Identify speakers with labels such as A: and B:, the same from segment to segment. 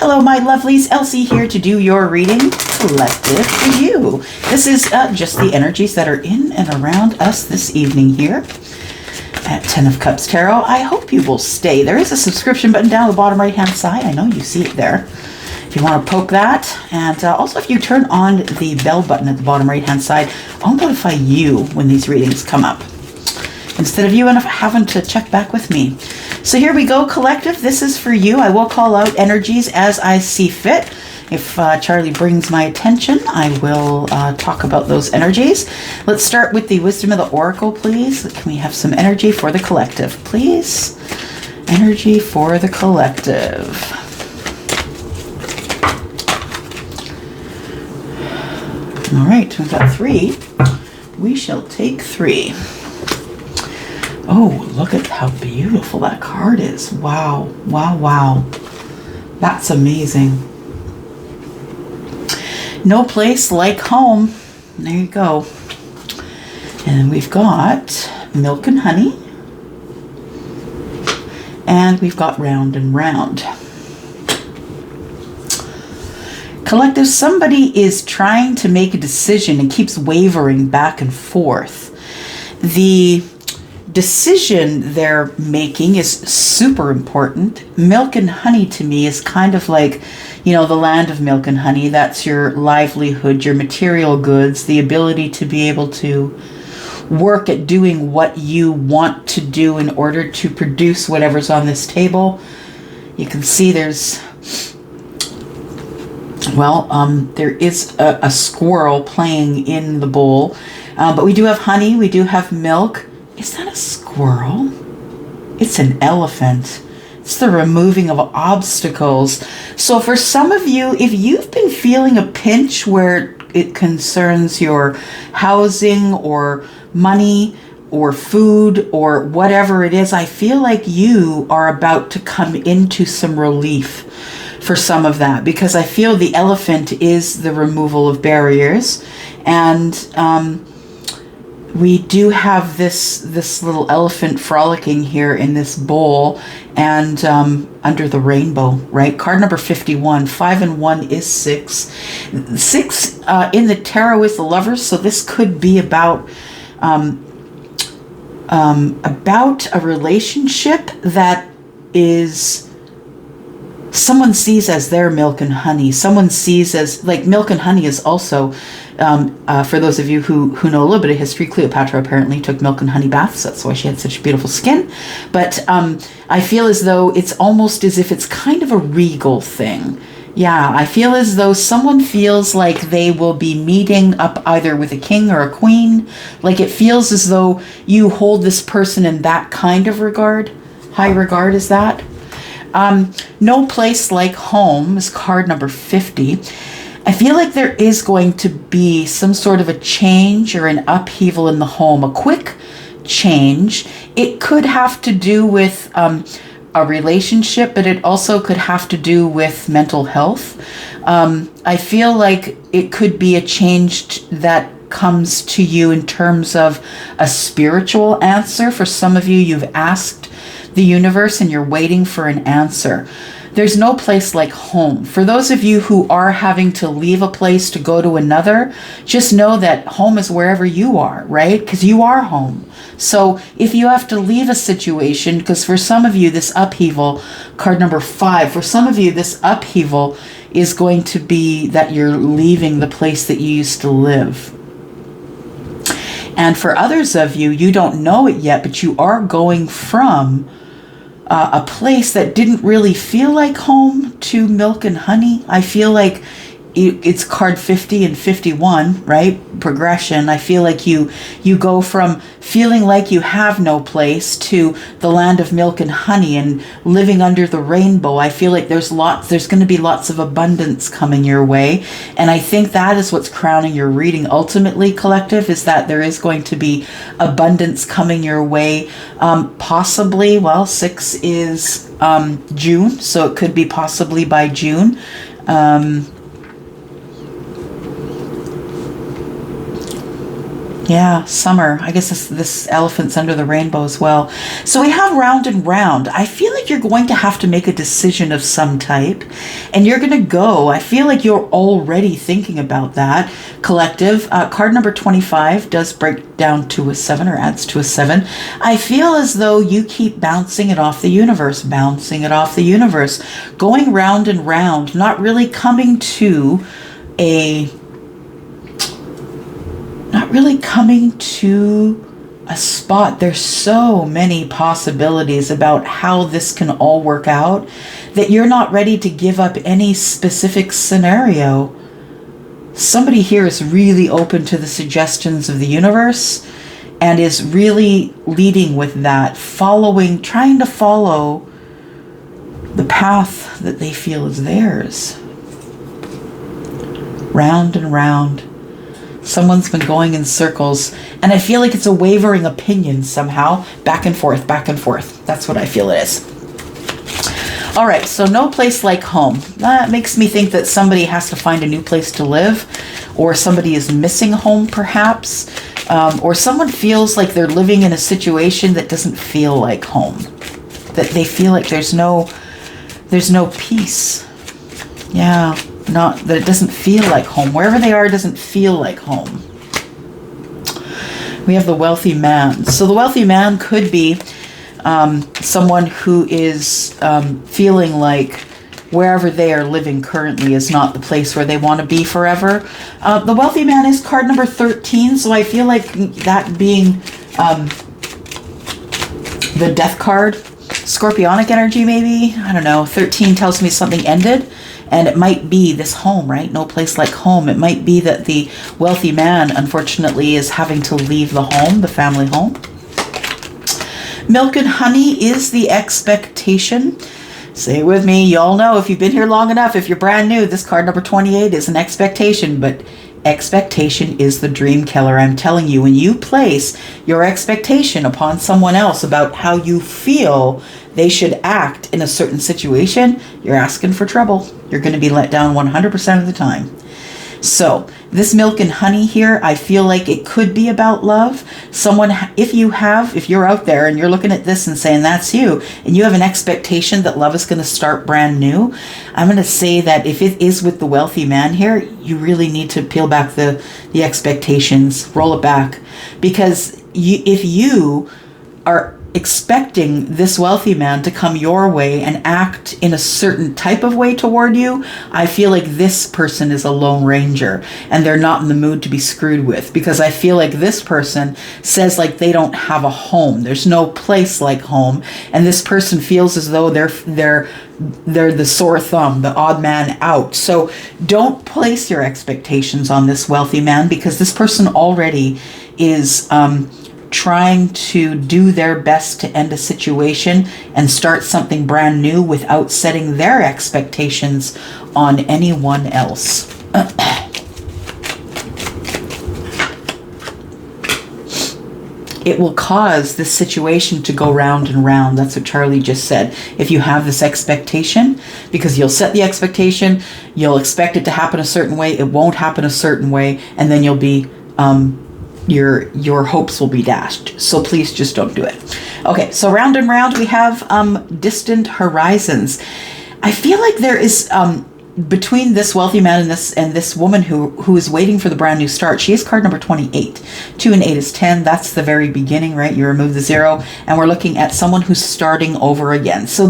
A: Hello, my lovelies. Elsie here to do your reading collective for you. This is just the energies that are in and around us this evening here at 10 of Cups Tarot. I hope you will stay. There is a subscription button down the bottom right-hand side. I know you see it there. If you want to poke that. And also, if you turn on the bell button at the bottom right-hand side, I'll notify you when these readings come up, instead of you having to check back with me. So here we go, collective. This is for you. I will call out energies as I see fit. If Charlie brings my attention, I will talk about those energies. Let's start with the wisdom of the oracle, please. Can we have some energy for the collective, please? Energy for the collective. All right, we've got 3. We shall take 3. Oh, look at how beautiful that card is. Wow, wow, wow. That's amazing. No place like home. There you go. And we've got milk and honey. And we've got round and round. Collective, somebody is trying to make a decision and keeps wavering back and forth. The decision they're making is super important. Milk and honey to me is kind of like, you know, the land of milk and honey. That's your livelihood, your material goods, the ability to be able to work at doing what you want to do in order to produce whatever's on this table. You can see there's, well, there is a squirrel playing in the bowl, but we do have honey, we do have milk. Is that a squirrel? It's an elephant. It's the removing of obstacles. So for some of you, if you've been feeling a pinch where it concerns your housing or money or food or whatever it is, I feel like you are about to come into some relief for some of that, because I feel the elephant is the removal of barriers. And we do have this little elephant frolicking here in this bowl and under the rainbow, right? Card number 51. 5 and 1 is 6. 6 in the tarot is the Lovers, so this could be about a relationship that is someone sees as their milk and honey. Someone sees as, like, milk and honey is also, for those of you who know a little bit of history, Cleopatra apparently took milk and honey baths. That's why she had such beautiful skin. But I feel as though it's almost as if it's kind of a regal thing. Yeah, I feel as though someone feels like they will be meeting up either with a king or a queen. Like, it feels as though you hold this person in that kind of regard. High regard is that. No place like home is card number 50. I feel like there is going to be some sort of a change or an upheaval in the home, a quick change. It could have to do with a relationship, but it also could have to do with mental health. I feel like it could be a change that comes to you in terms of a spiritual answer. For some of you, you've asked the universe and you're waiting for an answer. There's no place like home. For those of you who are having to leave a place to go to another, just know that home is wherever you are, right? Because you are home. So if you have to leave a situation, because for some of you, this upheaval, card number 5, for some of you, this upheaval is going to be that you're leaving the place that you used to live. And for others of you, you don't know it yet, but you are going from a place that didn't really feel like home to milk and honey. I feel like it's card 50 and 51, right? Progression. I feel like you go from feeling like you have no place to the land of milk and honey and living under the rainbow. I feel like there's going to be lots of abundance coming your way. And I think that is what's crowning your reading ultimately, collective, is that there is going to be abundance coming your way. Possibly, well, 6 is June, so it could be possibly by June. Yeah, summer. I guess this elephant's under the rainbow as well. So we have round and round. I feel like you're going to have to make a decision of some type, and you're going to go. I feel like you're already thinking about that. Collective. Card number 25 does break down to a 7 or adds to a 7. I feel as though you keep bouncing it off the universe, bouncing it off the universe, going round and round, not really coming to a spot. There's so many possibilities about how this can all work out that you're not ready to give up any specific scenario. Somebody here is really open to the suggestions of the universe and is really leading with that, trying to follow the path that they feel is theirs. Round and round. Someone's been going in circles, and I feel like it's a wavering opinion somehow. Back and forth, back and forth. That's what I feel it is. All right, so no place like home. That makes me think that somebody has to find a new place to live, or somebody is missing home perhaps, or someone feels like they're living in a situation that doesn't feel like home, that they feel like there's no peace. Yeah. Not that it doesn't feel like home. Wherever they are, it doesn't feel like home. We have the wealthy man. So the wealthy man could be someone who is feeling like wherever they are living currently is not the place where they want to be forever. The wealthy man is card number 13. So I feel like that being the death card, scorpionic energy maybe. I don't know. 13 tells me something ended. And it might be this home, right? No place like home. It might be that the wealthy man, unfortunately, is having to leave the home, the family home. Milk and honey is the expectation. Say it with me. You all know if you've been here long enough, if you're brand new, this card number 28 is an expectation, but expectation is the dream killer. I'm telling you, when you place your expectation upon someone else about how you feel they should act in a certain situation, you're asking for trouble. You're going to be let down 100% of the time. So this milk and honey here, I feel like it could be about love. Someone, if you're out there and you're looking at this and saying that's you, and you have an expectation that love is going to start brand new, I'm going to say that if it is with the wealthy man here, you really need to peel back the expectations, roll it back. Because if you are expecting this wealthy man to come your way and act in a certain type of way toward you, I feel like this person is a lone ranger and they're not in the mood to be screwed with, because I feel like this person says like they don't have a home. There's no place like home, and this person feels as though they're the sore thumb, the odd man out. So don't place your expectations on this wealthy man, because this person already is trying to do their best to end a situation and start something brand new without setting their expectations on anyone else. It will cause this situation to go round and round. That's what Charlie just said. If you have this expectation, because you'll set the expectation, you'll expect it to happen a certain way, it won't happen a certain way, and then you'll be your hopes will be dashed. So please just don't do it. Okay, so round and round we have distant horizons. I feel like there is between this wealthy man and this woman who is waiting for the brand new start. She is card number 28. 2 and 8 is 10. That's the very beginning, right? You remove the 0, and we're looking at someone who's starting over again. So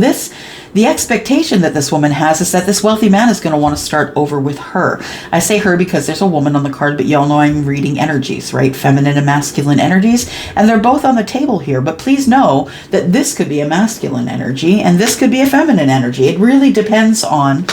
A: the expectation that this woman has is that this wealthy man is going to want to start over with her. I say her because there's a woman on the card, but y'all know I'm reading energies, right? Feminine and masculine energies, and they're both on the table here. But please know that this could be a masculine energy and this could be a feminine energy. It really depends on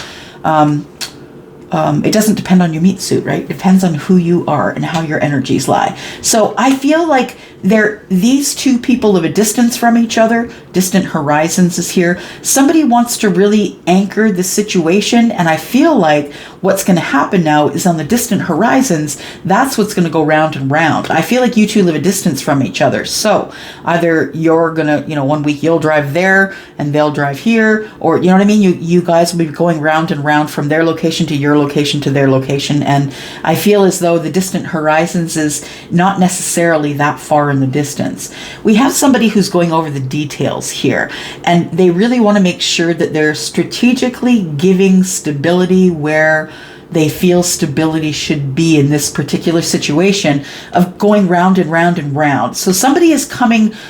A: it doesn't depend on your meat suit, right? It depends on who you are and how your energies lie. So I feel like these two people live a distance from each other. Distant horizons is here. Somebody wants to really anchor the situation, and I feel like what's going to happen now is on the distant horizons, that's what's going to go round and round. I feel like you two live a distance from each other. So either you're going to, 1 week you'll drive there and they'll drive here, or you know what I mean? You guys will be going round and round from their location to your location to their location. And I feel as though the distant horizons is not necessarily that far in the distance. We have somebody who's going over the details here, and they really want to make sure that they're strategically giving stability where they feel stability should be in this particular situation of going round and round and round. So somebody is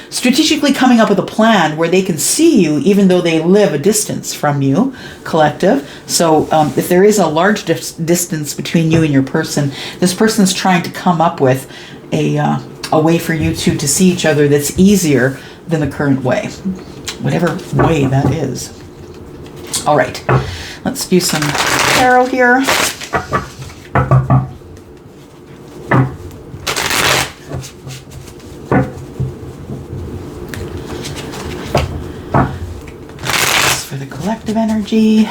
A: strategically coming up with a plan where they can see you even though they live a distance from you, collective. So if there is a large distance between you and your person, this person is trying to come up with a way for you two to see each other that's easier than the current way, whatever way that is. All right, let's do some tarot here. For the collective energy.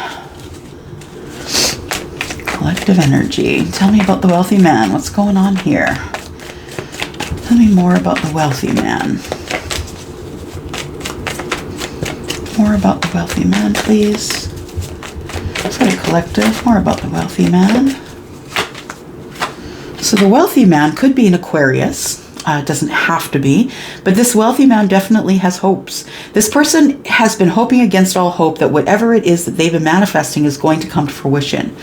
A: Collective energy. Tell me about the wealthy man. What's going on here? Tell me more about the wealthy man. More about the wealthy man, please. For the collective, more about the wealthy man. So the wealthy man could be an Aquarius. It doesn't have to be, but this wealthy man definitely has hopes. This person has been hoping against all hope that whatever it is that they've been manifesting is going to come to fruition.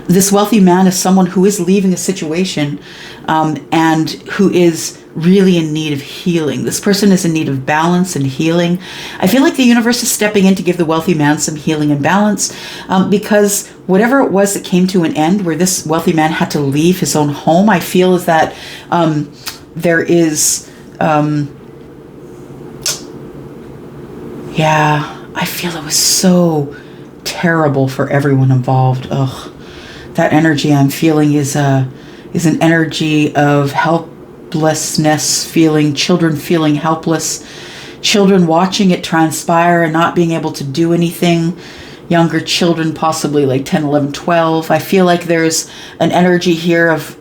A: This wealthy man is someone who is leaving a situation and who is really in need of healing. This person is in need of balance and healing. I feel like the universe is stepping in to give the wealthy man some healing and balance because whatever it was that came to an end where this wealthy man had to leave his own home, I feel is that there is, I feel it was so terrible for everyone involved. Ugh, that energy I'm feeling is an energy of helplessness, children feeling helpless, children watching it transpire and not being able to do anything. Younger children, possibly like 10, 11, 12. I feel like there's an energy here of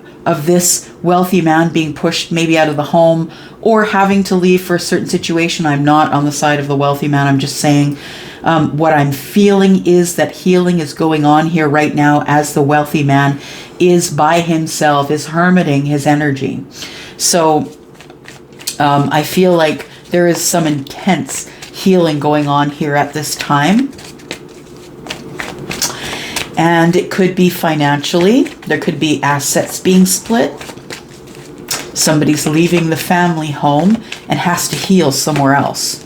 A: this wealthy man being pushed maybe out of the home or having to leave for a certain situation. I'm not on the side of the wealthy man. I'm just saying what I'm feeling is that healing is going on here right now as the wealthy man is by himself, is hermiting his energy. So I feel like there is some intense healing going on here at this time. And it could be financially. There could be assets being split. Somebody's leaving the family home and has to heal somewhere else.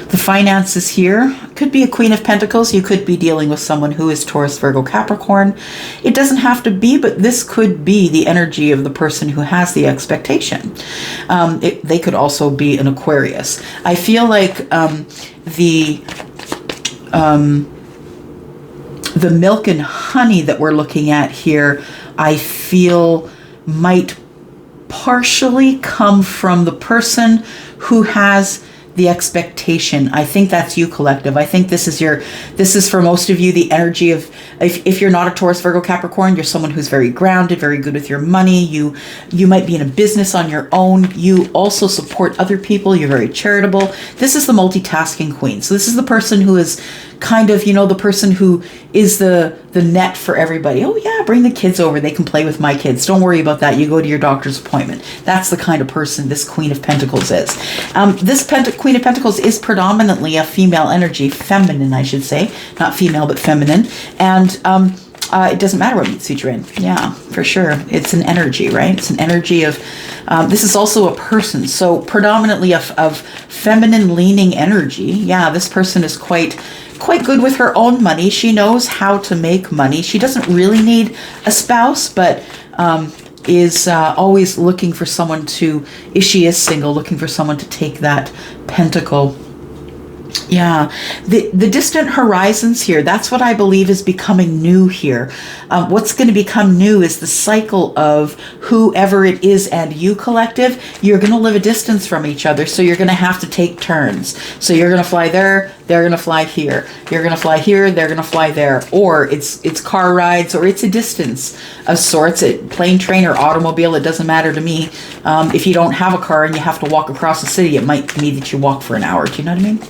A: The finances here could be a Queen of Pentacles. You could be dealing with someone who is Taurus, Virgo, Capricorn. It doesn't have to be, but this could be the energy of the person who has the expectation. They could also be an Aquarius. I feel like the milk and honey that we're looking at here, I feel might partially come from the person who has the expectation. I think that's you, collective. I think this is for most of you the energy of, if you're not a Taurus, Virgo, Capricorn, you're someone who's very grounded, very good with your money. You might be in a business on your own. You also support other people. You're very charitable. This is the multitasking queen. So this is the person who is kind of, the person who is the net for everybody. Oh yeah, bring the kids over. They can play with my kids. Don't worry about that. You go to your doctor's appointment. That's the kind of person this Queen of Pentacles is. This Queen of Pentacles is predominantly a female energy, feminine, I should say. Not female, but feminine. And it doesn't matter what meat suit you're in. Yeah, for sure. It's an energy, right? It's an energy of, this is also a person. So predominantly of feminine leaning energy. Yeah, this person is quite good with her own money. She knows how to make money. She doesn't really need a spouse, but is always looking for someone to, if she is single, looking for someone to take that pentacle Yeah, the distant horizons here, that's what I believe is becoming new here. What's going to become new is the cycle of whoever it is and you collective, you're going to live a distance from each other, so you're going to have to take turns. So you're going to fly there, they're going to fly here. You're going to fly here, they're going to fly there. Or it's car rides, or it's a distance of sorts, plane, train, or automobile, it doesn't matter to me. If you don't have a car and you have to walk across the city, it might mean that you walk for an hour. Do you know what I mean?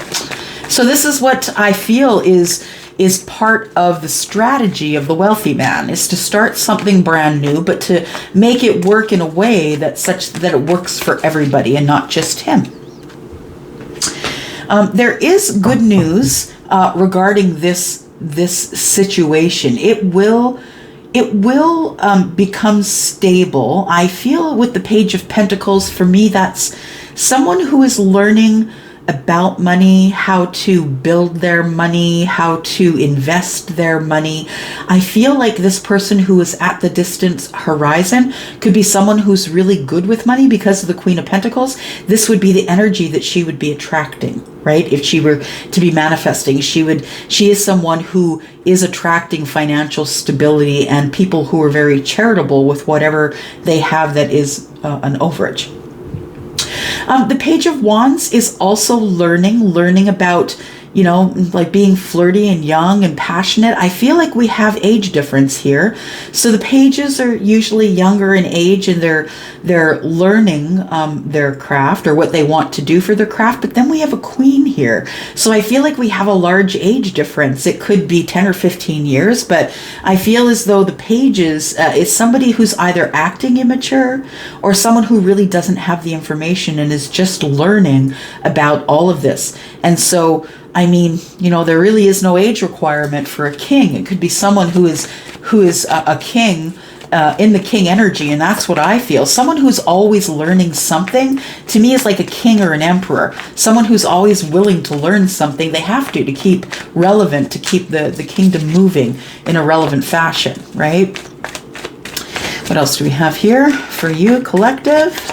A: So this is what I feel is part of the strategy of the wealthy man, is to start something brand new, but to make it work in a way that such that it works for everybody and not just him. There is good news regarding this situation. It will become stable. I feel with the Page of Pentacles, for me, that's someone who is learning about money, how to build their money, how to invest their money. I feel like this person who is at the distant horizon could be someone who's really good with money because of the Queen of Pentacles. This would be the energy that she would be attracting, right? If she were to be manifesting, she is someone who is attracting financial stability and people who are very charitable with whatever they have that is an overage. The Page of Wands is also learning about, like being flirty and young and passionate. I feel like we have age difference here. So the pages are usually younger in age, and they're learning their craft or what they want to do for their craft. But then we have a queen here. So I feel like we have a large age difference. It could be 10 or 15 years, but I feel as though the pages is somebody who's either acting immature or someone who really doesn't have the information and is just learning about all of this. And so I mean, there really is no age requirement for a king. It could be someone who is a king in the king energy, and that's what I feel. Someone who's always learning something, to me, is like a king or an emperor. Someone who's always willing to learn something. They have to keep relevant, to keep the kingdom moving in a relevant fashion, right? What else do we have here for you, collective?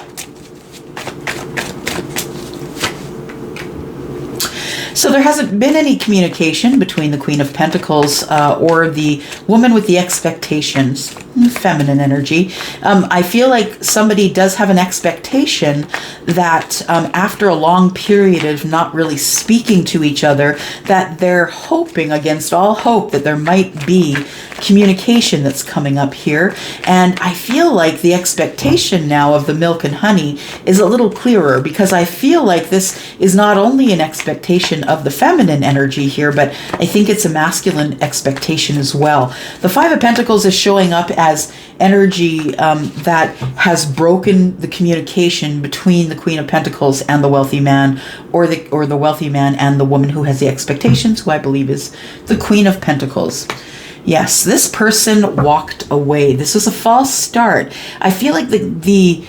A: So there hasn't been any communication between the Queen of Pentacles or the woman with the expectations, feminine energy. I feel like somebody does have an expectation that after a long period of not really speaking to each other, that they're hoping against all hope that there might be communication that's coming up here. And I feel like the expectation now of the milk and honey is a little clearer, because I feel like this is not only an expectation of the feminine energy here, but I think it's a masculine expectation as well. The Five of Pentacles is showing up as energy that has broken the communication between the Queen of Pentacles and the wealthy man, or the wealthy man and the woman who has the expectations, who I believe is the Queen of Pentacles. Yes, this person walked away. This was a false start. I feel like the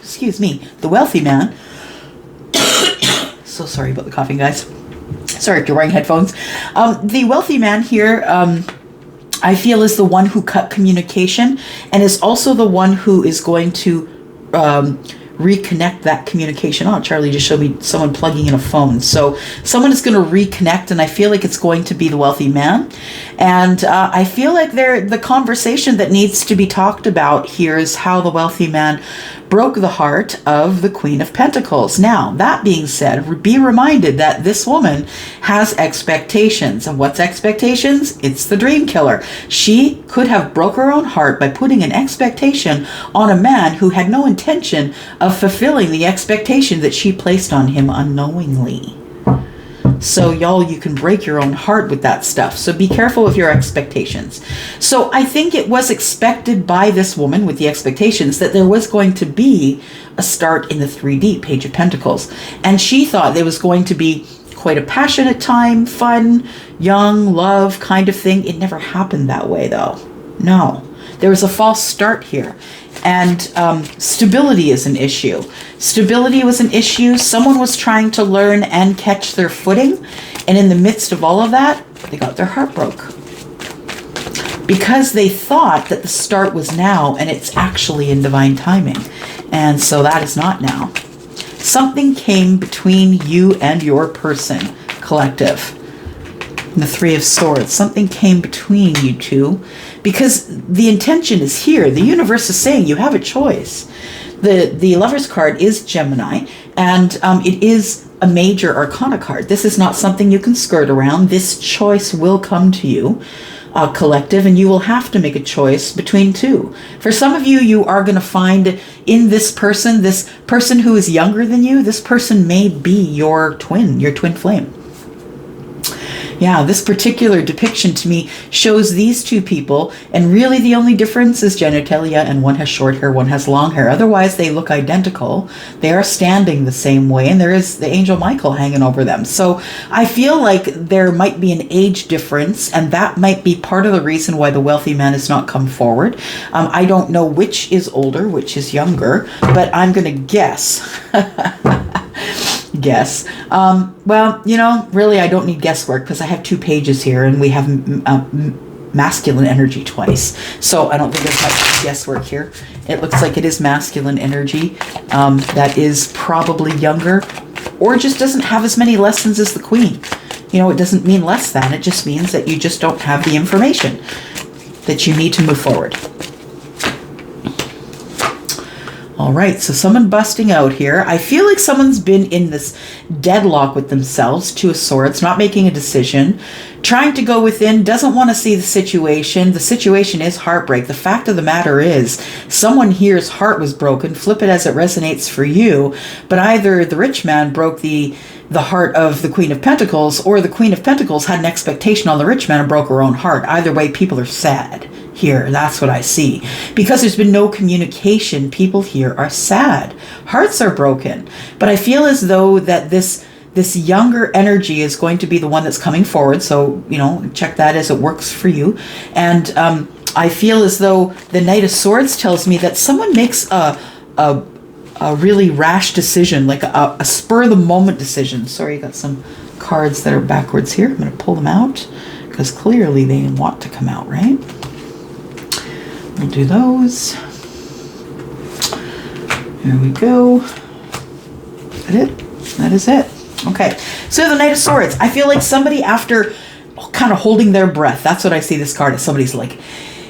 A: excuse me, the wealthy man. So sorry about the coughing, guys. Sorry if you're wearing headphones. The wealthy man here, I feel, is the one who cut communication, and is also the one who is going to reconnect that communication. Oh, Charlie just showed me someone plugging in a phone. So someone is going to reconnect, and I feel like it's going to be the wealthy man. And I feel like the conversation that needs to be talked about here is how the wealthy man broke the heart of the Queen of Pentacles. Now, that being said, be reminded that this woman has expectations. And what's expectations? It's the dream killer. She could have broke her own heart by putting an expectation on a man who had no intention of fulfilling the expectation that she placed on him unknowingly. So y'all, you can break your own heart with that stuff. So be careful with your expectations. So I think it was expected by this woman with the expectations that there was going to be a start in the 3D Page of Pentacles. And she thought there was going to be quite a passionate time, fun, young, love kind of thing. It never happened that way, though. No. There was a false start here. And stability is an issue. Stability was an issue. Someone was trying to learn and catch their footing. And in the midst of all of that, they got their heart broke. Because they thought that the start was now, and it's actually in divine timing. And so that is not now. Something came between you and your person, collective. And the Three of Swords. Something came between you two because the intention is here. The universe is saying you have a choice. The Lover's card is Gemini, and it is a major arcana card. This is not something you can skirt around. This choice will come to you, collective, and you will have to make a choice between two. For some of you, you are going to find in this person who is younger than you, this person may be your twin flame. Yeah, this particular depiction to me shows these two people, and really the only difference is genitalia, and one has short hair, one has long hair. Otherwise, they look identical. They are standing the same way, and there is the angel Michael hanging over them. So I feel like there might be an age difference, and that might be part of the reason why the wealthy man has not come forward. I don't know which is older, which is younger, but I'm going to guess. Well, really I don't need guesswork because I have 2 pages here and we have masculine energy twice. So I don't think there's much guesswork here. It looks like it is masculine energy that is probably younger or just doesn't have as many lessons as the queen. It doesn't mean less than. It just means that you just don't have the information that you need to move forward. All right, so someone busting out here. I feel like someone's been in this deadlock with themselves, 2 of Swords, not making a decision, trying to go within, doesn't want to see the situation. The situation is heartbreak. The fact of the matter is, someone here's heart was broken. Flip it as it resonates for you. But either the rich man broke the heart of the Queen of Pentacles, or the Queen of Pentacles had an expectation on the rich man and broke her own heart. Either way, people are sad here. That's what I see. Because there's been no communication, people here are sad. Hearts are broken. But I feel as though that this younger energy is going to be the one that's coming forward. So, check that as it works for you. And I feel as though the Knight of Swords tells me that someone makes a really rash decision, like a spur-of-the-moment decision. Sorry, I got some cards that are backwards here. I'm going to pull them out because clearly they want to come out, right? We'll do those. There we go. Is that it? That is it. Okay. So the Knight of Swords. I feel like somebody, after kind of holding their breath, that's what I see this card as. Somebody's like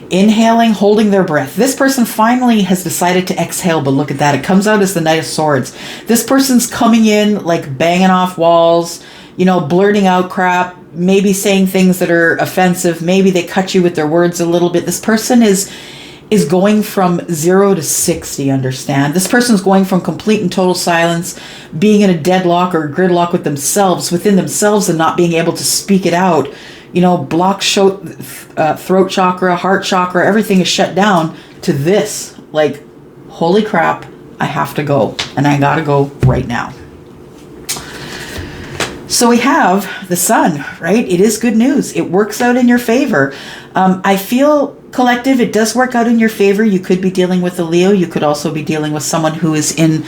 A: inhaling, holding their breath. This person finally has decided to exhale, but look at that. It comes out as the Knight of Swords. This person's coming in like banging off walls, blurting out crap, maybe saying things that are offensive. Maybe they cut you with their words a little bit. This person is going from 0 to 60, understand? This person's going from complete and total silence, being in a deadlock or gridlock with themselves, within themselves, and not being able to speak it out. Block throat chakra, heart chakra, everything is shut down, to this, like, holy crap, I have to go, and I gotta go right now. So we have the Sun, right? It is good news. It works out in your favor. I feel, collective, it does work out in your favor. You could be dealing with a Leo. You could also be dealing with someone who is in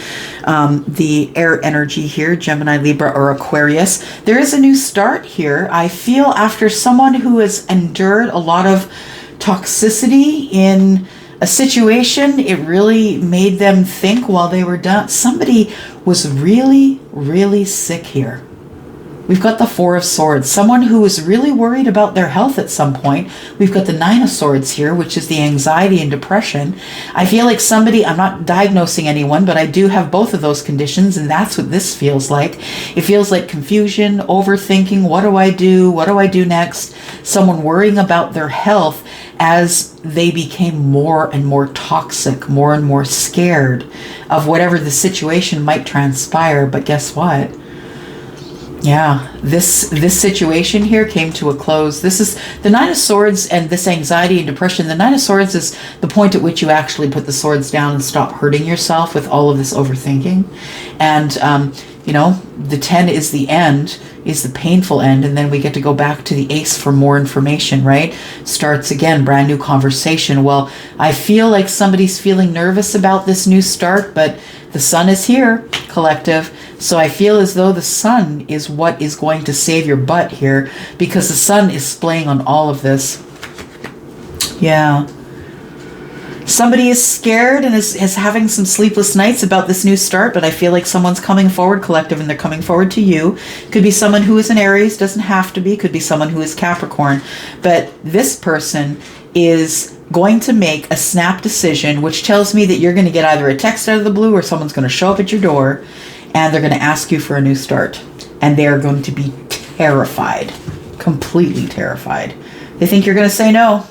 A: the air energy here, Gemini, Libra, or Aquarius. There is a new start here. I feel after someone who has endured a lot of toxicity in a situation, it really made them think while they were done. Somebody was really, really sick here. We've got the 4 of Swords, someone who was really worried about their health at some point. We've got the 9 of Swords here, which is the anxiety and depression. I feel like somebody, I'm not diagnosing anyone, but I do have both of those conditions, and that's what this feels like. It feels like confusion, overthinking, what do I do? What do I do next? Someone worrying about their health as they became more and more toxic, more and more scared of whatever the situation might transpire. But guess what? Yeah, this situation here came to a close. This is the 9 of Swords, and this anxiety and depression. The 9 of Swords is the point at which you actually put the swords down and stop hurting yourself with all of this overthinking. And, the 10 is the end, is the painful end, and then we get to go back to the Ace for more information, right? Starts again, brand new conversation. Well, I feel like somebody's feeling nervous about this new start, but the Sun is here, collective. So I feel as though the Sun is what is going to save your butt here, because the Sun is playing on all of this. Yeah. Somebody is scared and is having some sleepless nights about this new start, but I feel like someone's coming forward, collective, and they're coming forward to you. Could be someone who is an Aries, doesn't have to be. Could be someone who is Capricorn. But this person is going to make a snap decision, which tells me that you're going to get either a text out of the blue or someone's going to show up at your door and they're going to ask you for a new start. And they are going to be terrified, completely terrified. They think you're going to say no.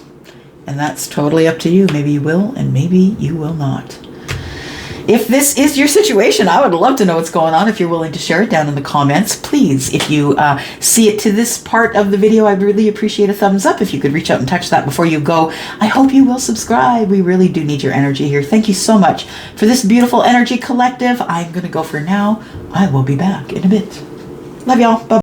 A: And that's totally up to you. Maybe you will, and maybe you will not. If this is your situation, I would love to know what's going on. If you're willing to share it down in the comments, please. If you see it to this part of the video, I'd really appreciate a thumbs up. If you could reach out and touch that before you go. I hope you will subscribe. We really do need your energy here. Thank you so much for this beautiful energy collective. I'm going to go for now. I will be back in a bit. Love y'all. Bye.